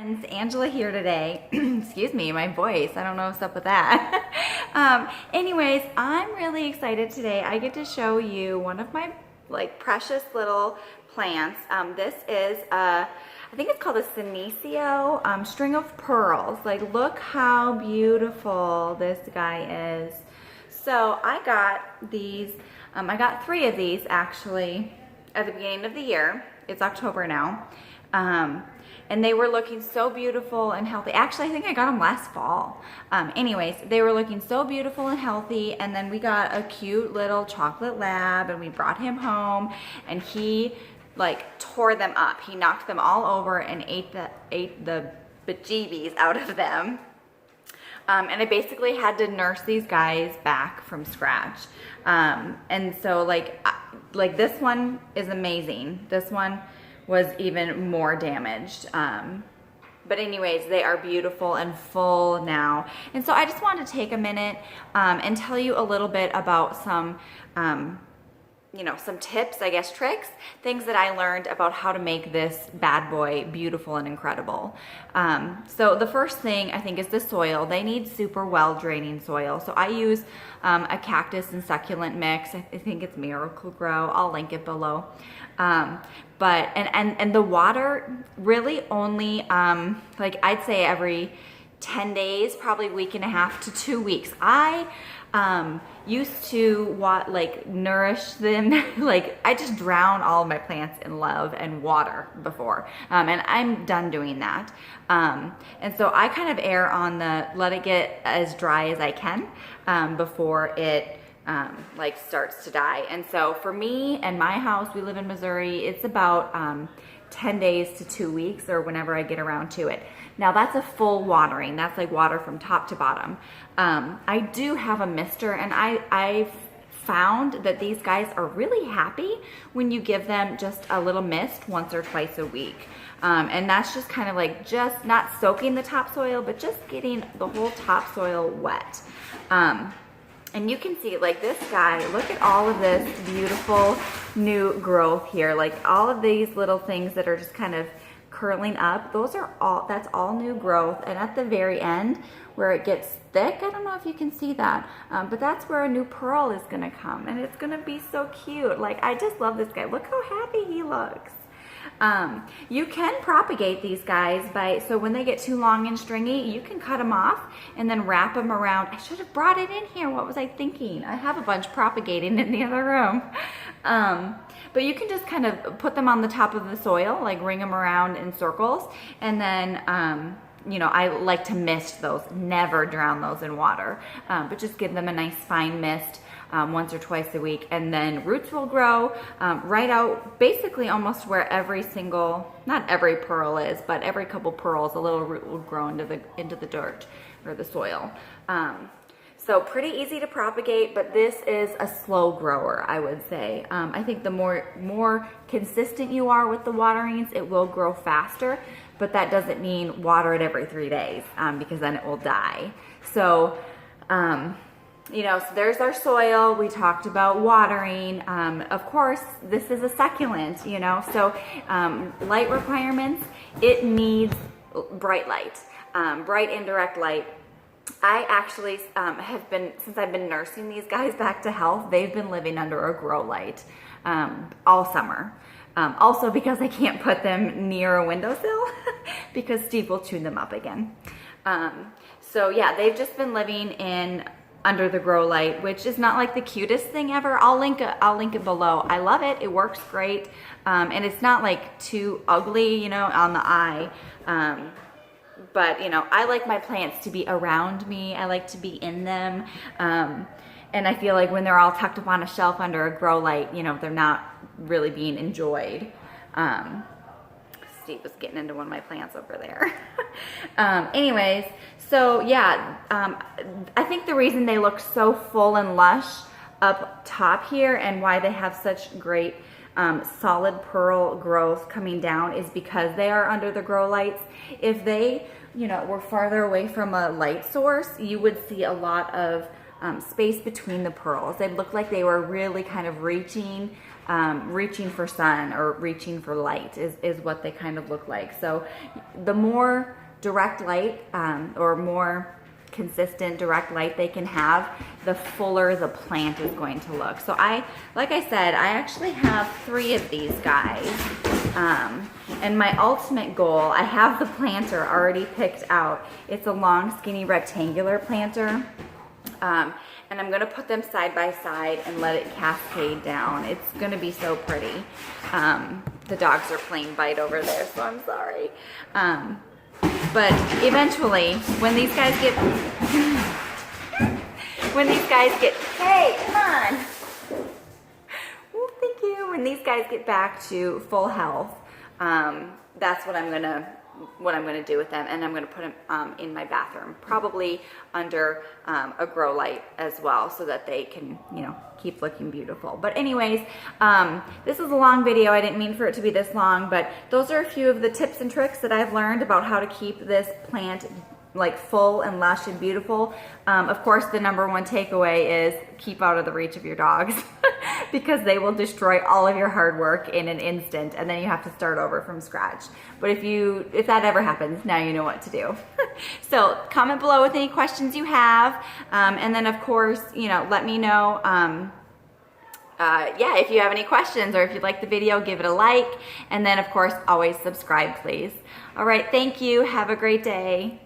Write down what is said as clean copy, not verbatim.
Angela here today. Excuse me, my voice. I don't know what's up with that. Anyways, I'm really excited today. I get to show you one of my precious little plants. This is I think it's called a SENECIO string of pearls. Like, look how beautiful this guy is. So I got these. I got 3 of these actually at the beginning of the year. It's October now. And they were looking so beautiful and healthy. Actually, I think I got them last fall. Anyways, they were looking so beautiful and healthy. And then we got a cute little chocolate lab and we brought him home and he tore them up. He knocked them all over and ate the bejeebies out of them. And I basically had to nurse these guys back from scratch. And so this one is amazing. This one was even more damaged. But anyways, they are beautiful and full now. And so I just wanted to take a minute and tell you a little bit about some some tips, I guess, tricks, things that I learned about how to make this bad boy beautiful and incredible. So the first thing I think is the soil. They need super well draining soil. So I use a cactus and succulent mix. I think it's Miracle Grow. I'll link it below. But the water really only I'd say every 10 days, probably a week and a half to 2 weeks. I used to nourish them. I just drown all of my plants in love and water before. And I'm done doing that. And so I kind of err on the let it get as dry as I can before it starts to die. And so for me and my house, we live in Missouri, it's about 10 days to 2 weeks or whenever I get around to it. Now that's a full watering. That's like water from top to bottom. I do have a mister and I've found that these guys are really happy when you give them just a little mist once or twice a week. And that's just kind of just not soaking the topsoil, but just getting the whole topsoil wet. And you can see this guy, look at all of this beautiful new growth here. All of these little things that are just kind of curling up, that's all new growth. And at the very end where it gets thick, I don't know if you can see that, but that's where a new pearl is gonna come and it's gonna be so cute. I just love this guy. Look how happy he looks. You can propagate these guys so when they get too long and stringy, you can cut them off and then wrap them around. I should have brought it in here. What was I thinking? I have a bunch propagating in the other room. But you can just kind of put them on the top of the soil, ring them around in circles. And then, I like to mist those, never drown those in water, but just give them a nice fine mist. Once or twice a week, and then roots will grow right out basically almost where not every pearl is, but every couple pearls a little root will grow into the dirt or the soil. So pretty easy to propagate, but this is a slow grower, I would say. I think the more consistent you are with the waterings, it will grow faster, but that doesn't mean water it every 3 days because then it will die. So so there's our soil. We talked about watering. Of course, this is a succulent, so light requirements, it needs bright light, bright indirect light. I actually since I've been nursing these guys back to health, they've been living under a grow light all summer. Also because I can't put them near a windowsill because Steve will chew them up again. So yeah, they've just been living under the grow light, which is not the cutest thing ever. I'll link it below. I love it. It works great. And it's not too ugly, on the eye. But I like my plants to be around me. I like to be in them. And I feel when they're all tucked up on a shelf under a grow light, they're not really being enjoyed. Steve was getting into one of my plants over there. Anyways, so yeah, I think the reason they look so full and lush up top here and why they have such great solid pearl growth coming down is because they are under the grow lights. If they, were farther away from a light source, you would see a lot of space between the pearls. They look like they were really kind of reaching reaching for sun or reaching for light is what they kind of look like. So the more direct light or more consistent direct light they can have, the fuller the plant is going to look. So like I said, I actually have 3 of these guys. And my ultimate goal, I have the planter already picked out. It's a long, skinny, rectangular planter. And I'm gonna put them side by side and let it cascade down. It's gonna be so pretty. The dogs are playing bite over there, so I'm sorry. But eventually, when these guys get, hey, come on. Oh, thank you. When these guys get back to full health, that's what I'm gonna do with them, and I'm gonna put them in my bathroom, probably under a grow light as well, so that they can, you know, keep looking beautiful. But anyways, this is a long video. I didn't mean for it to be this long, but those are a few of the tips and tricks that I've learned about how to keep this plant like full and lush and beautiful. Of course, the #1 takeaway is keep out of the reach of your dogs because they will destroy all of your hard work in an instant, and then you have to start over from scratch. But if that ever happens, now you know what to do. So comment below with any questions you have, and then of course, you know, let me know yeah, if you have any questions, or if you like the video, give it a like, and then of course always subscribe, please. All right, thank you. Have a great day.